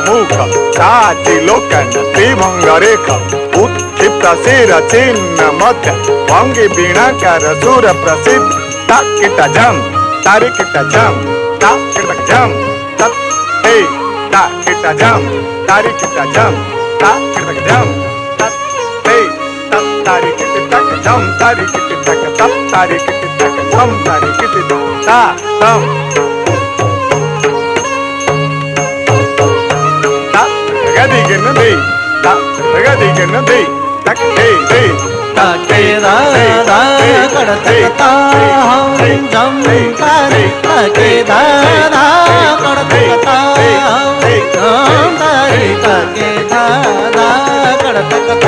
मुख ताची लोकन त्रिभंग रेख उत्क्षिप्त शिर चिन्ह मध्य भंगी बीणाकार सुर प्रसिद्ध ताकिट जम तारिकिट जम ताकिट जम तत् हे ताकिट जम तारिकिट जम ताकिट जम तत् हे तत् तारिकिट तक जम तारिकिट तक तत् तारिकिट तक जम तारिकिट ता तम गदी के नदी ता गदी के नदी तक हे हे ताके दादा कड़तकता हम जम तारे ताके दादा कड़तकता हम तारे ताके दादा कड़तकता